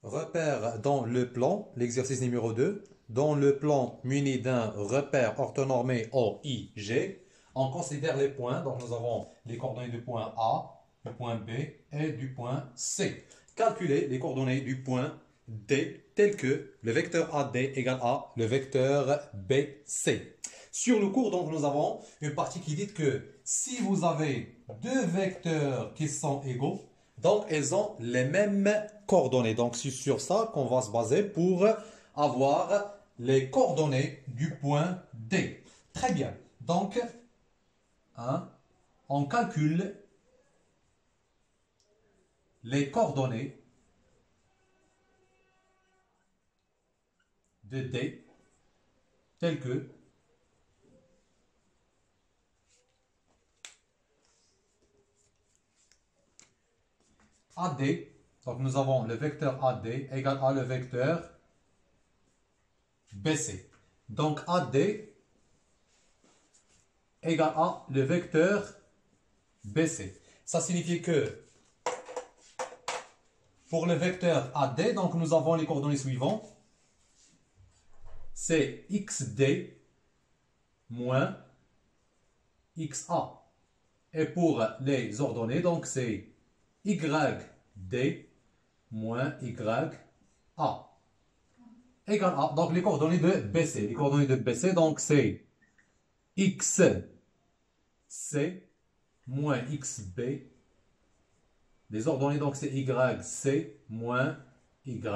Repère dans le plan, l'exercice numéro 2. Dans le plan muni d'un repère orthonormé OIG, on considère les points. Donc nous avons les coordonnées du point A, du point B et du point C. Calculez les coordonnées du point D tel que le vecteur AD égale à le vecteur BC. Sur le cours, donc, nous avons une partie qui dit que si vous avez deux vecteurs qui sont égaux, donc, elles ont les mêmes coordonnées. Donc, c'est sur ça qu'on va se baser pour avoir les coordonnées du point D. Très bien. Donc, hein, on calcule les coordonnées de D telles que AD. Donc, nous avons le vecteur AD égale à le vecteur BC. Donc, AD égale à le vecteur BC. Ça signifie que pour le vecteur AD, donc nous avons les coordonnées suivantes. C'est XD moins XA. Et pour les ordonnées, donc c'est YD moins YA égale à, donc les coordonnées de BC. Les coordonnées de BC, donc c'est XC moins XB. Les ordonnées, donc c'est YC moins YB.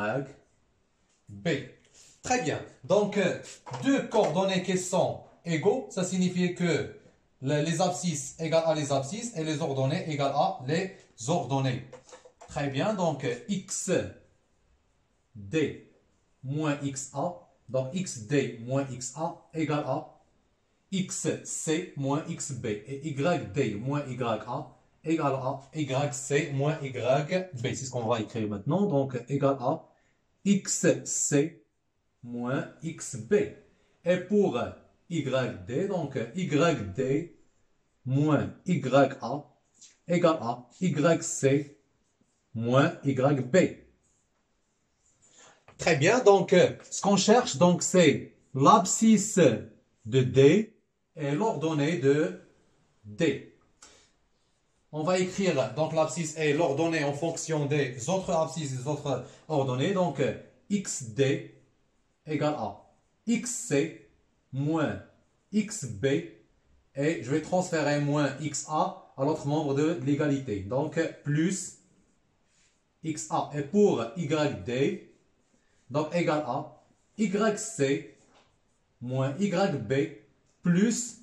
Très bien. Donc, deux coordonnées qui sont égaux, ça signifie que les abscisses égales à les abscisses et les ordonnées égales à les ordonnées. Très bien. Donc, XD moins XA. Donc, XD moins XA égale à XC moins XB. Et YD moins YA égale à YC moins YB. C'est ce qu'on va écrire maintenant. Donc, égale à XC moins XB. Et pour YD, donc YD moins YA égale à YC moins YB. Très bien, donc ce qu'on cherche, donc c'est l'abscisse de D et l'ordonnée de D. On va écrire donc l'abscisse et l'ordonnée en fonction des autres abscisses et des autres ordonnées. Donc XD égale à XC moins XB et je vais transférer moins XA à l'autre membre de l'égalité. Donc plus XA. Et pour YD, donc égal à YC moins YB plus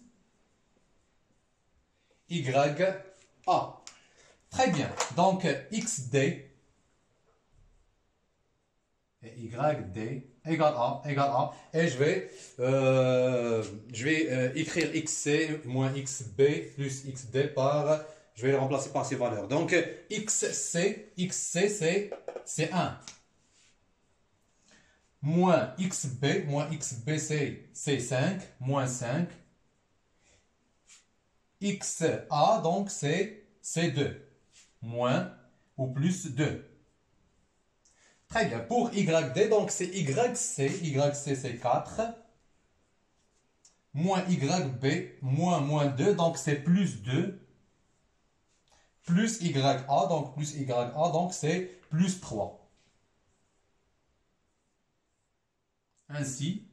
YA. Très bien. Donc XD et YD égale à. Et je vais écrire XC moins XB plus XD par. Je vais le remplacer par ces valeurs. Donc XC c'est 1. Moins XB c'est 5, moins 5. XA, donc c'est 2, moins ou plus 2. Très bien, pour YD, donc c'est YC c'est 4, moins YB, moins 2, donc c'est plus 2, plus YA, donc plus YA, donc c'est plus 3. Ainsi,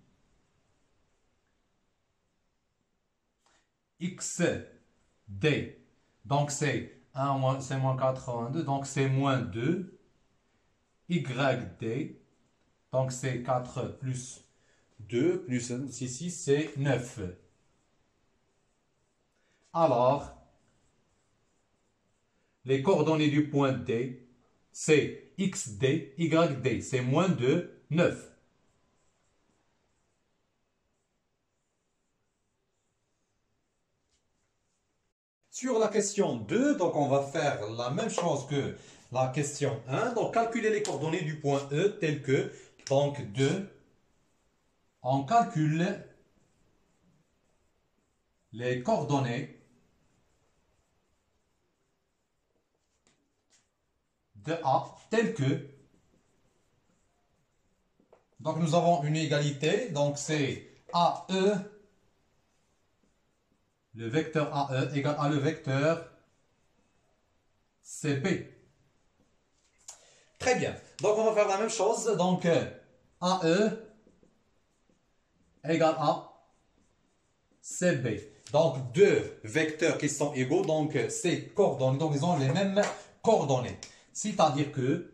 XD, donc c'est 1, c'est moins 82, donc c'est moins 2. YD, donc c'est 4 plus 2, plus ici c'est 9. Alors, les coordonnées du point D, c'est XD, YD, c'est moins 2, 9. Sur la question 2, donc on va faire la même chose que la question 1. Donc calculer les coordonnées du point E telles que, donc 2, on calcule les coordonnées de A telles que Donc nous avons une égalité, donc c'est AE, le vecteur AE égale à le vecteur CB. Très bien. Donc on va faire la même chose. Donc AE égale à CB. Donc deux vecteurs qui sont égaux, donc ces coordonnées, donc ils ont les mêmes coordonnées. C'est-à-dire que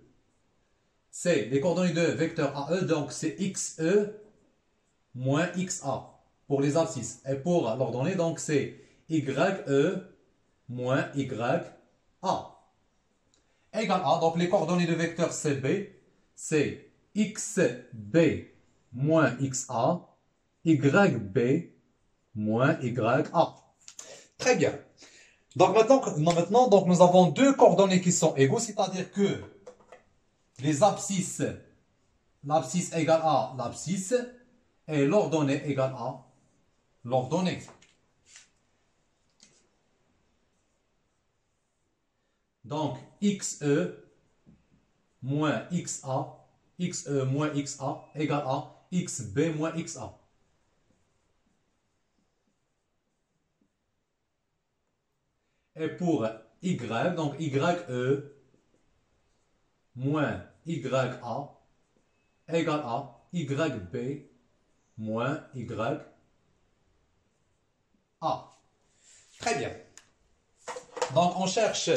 c'est les coordonnées de vecteur AE, donc c'est XE moins XA pour les abscisses. Et pour l'ordonnée, donc c'est YE moins YA. Égale à, donc les coordonnées de vecteur CB, c'est XB moins XA, YB moins YA. Très bien. Donc maintenant donc, nous avons deux coordonnées qui sont égaux, c'est-à-dire que les abscisses, l'abscisse égale à l'abscisse, et l'ordonnée égale à l'ordonnée. Donc, XE moins XA, XE moins XA égale à XB moins XA. Et pour Y, donc YE moins YA égale à YB moins YA. Très bien. Donc on cherche,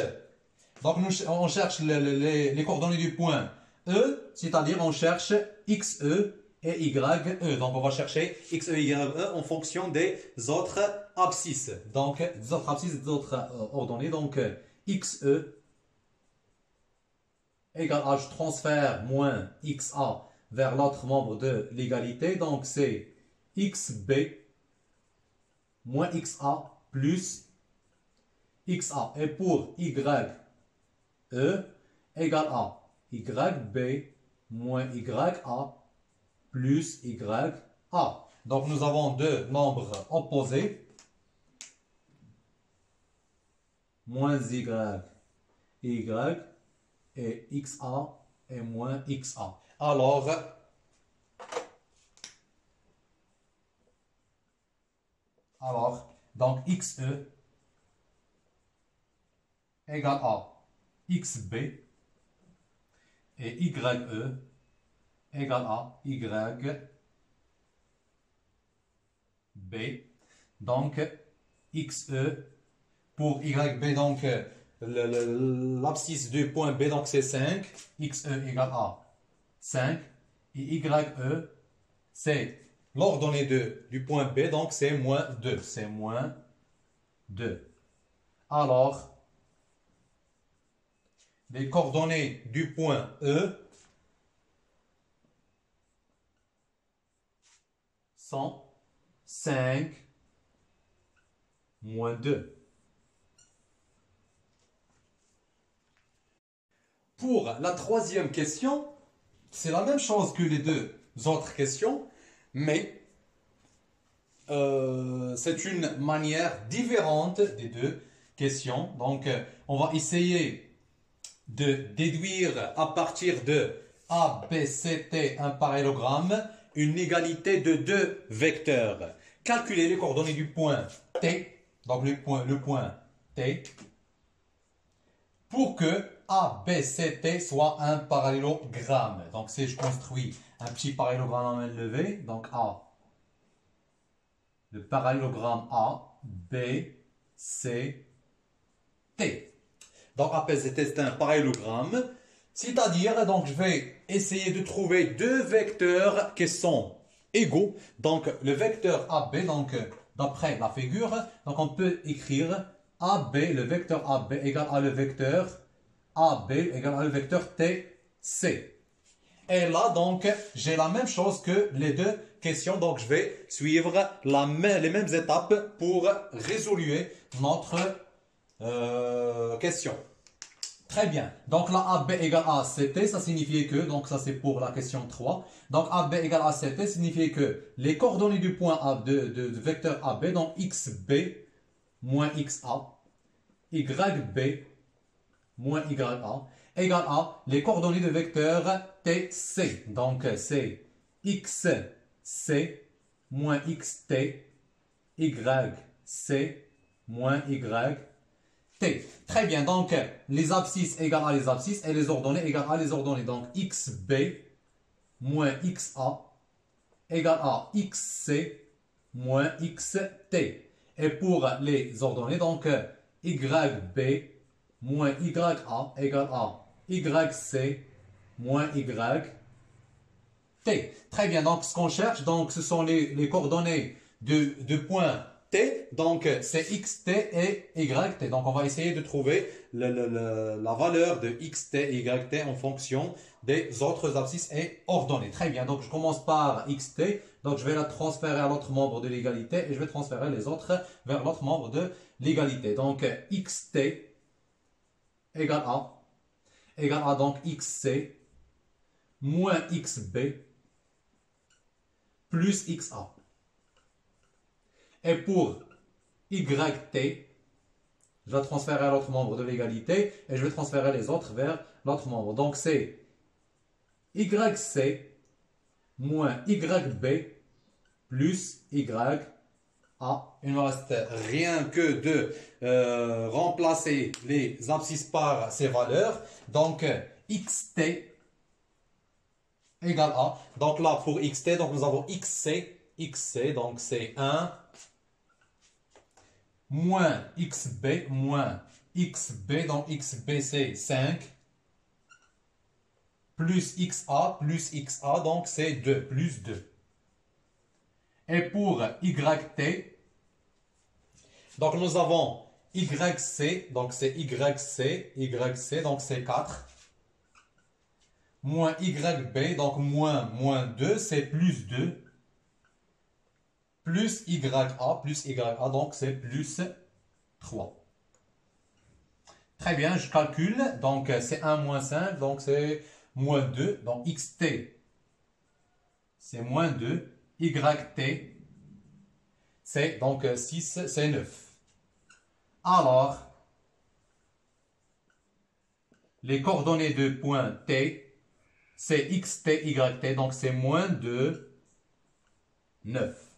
on cherche les coordonnées du point E, c'est-à-dire on cherche XE et YE. Donc on va chercher XE et YE en fonction des autres abscisses. Donc des autres abscisses, des autres ordonnées. Donc XE égale à, je transfère moins XA vers l'autre membre de l'égalité. Donc c'est XB moins XA plus XA. Et pour YE égale à YB moins YA plus YA. Donc nous avons deux nombres opposés. Moins Y et XA et moins XA. Alors, donc XE égale à XB et YE égale à YB. Donc, XE pour YB, donc l'abscisse du point B, donc c'est 5. XE égale à 5. Et YE, c'est l'ordonnée du point B, donc c'est moins 2. C'est moins 2. Alors, les coordonnées du point E sont 5 moins 2. Pour la troisième question, c'est la même chose que les deux autres questions, mais c'est une manière différente des deux questions. Donc, on va essayer de déduire à partir de A, B, C, T, un parallélogramme, une égalité de deux vecteurs. Calculer les coordonnées du point T, donc le point T, pour que A, B, C, T soit un parallélogramme. Donc si je construis un petit parallélogramme à main levée, donc A, le parallélogramme A, B, C, T. Donc A, B, C, T, c'est un parallélogramme. C'est-à-dire, donc je vais essayer de trouver deux vecteurs qui sont égaux. Donc le vecteur AB, donc d'après la figure, donc on peut écrire AB, le vecteur AB égale à le vecteur AB égale à le vecteur TC. Et là, donc, j'ai la même chose que les deux questions. Donc, je vais suivre les mêmes étapes pour résoudre notre question. Très bien. Donc, là, AB égale à CT, ça signifie que, donc ça c'est pour la question 3. Donc, AB égale à CT signifie que les coordonnées du point A de vecteur AB, donc XB moins XA, YB moins YA, égale à les coordonnées de vecteur TC. Donc, c'est xc moins xt, yc moins yt. Très bien, donc les abscisses égales à les abscisses et les ordonnées égales à les ordonnées. Donc xb moins xa égale à xc moins xt. Et pour les ordonnées, donc yb moins ya égale à yc moins yt. Très bien, donc ce qu'on cherche, donc ce sont les coordonnées de points t, donc c'est xt et yt. Donc on va essayer de trouver la valeur de xt et yt en fonction des autres abscisses et ordonnées. Très bien, donc je commence par xt, donc je vais la transférer à l'autre membre de l'égalité et je vais transférer les autres vers l'autre membre de l'égalité. Donc xt égale à donc xc moins xb plus xa. Et pour yt, je vais transférer à l'autre membre de l'égalité et je vais transférer les autres vers l'autre membre. Donc c'est yc moins yb plus ya. Il ne me reste rien que de remplacer les abscisses par ces valeurs. Donc xt égale à, donc là pour xt, donc nous avons xc, donc c'est 1, moins xb, donc xb c'est 5, plus xa, donc c'est 2, plus 2. Et pour yt, donc nous avons yc, donc c'est yc, donc c'est 4. Moins yb, donc moins 2, c'est plus 2. Plus ya, donc c'est plus 3. Très bien, je calcule. Donc c'est 1 moins 5, donc c'est moins 2. Donc xt, c'est moins 2. Yt, c'est donc 6, c'est 9. Alors, les coordonnées de point T, c'est xt, yt, donc c'est moins 2, 9.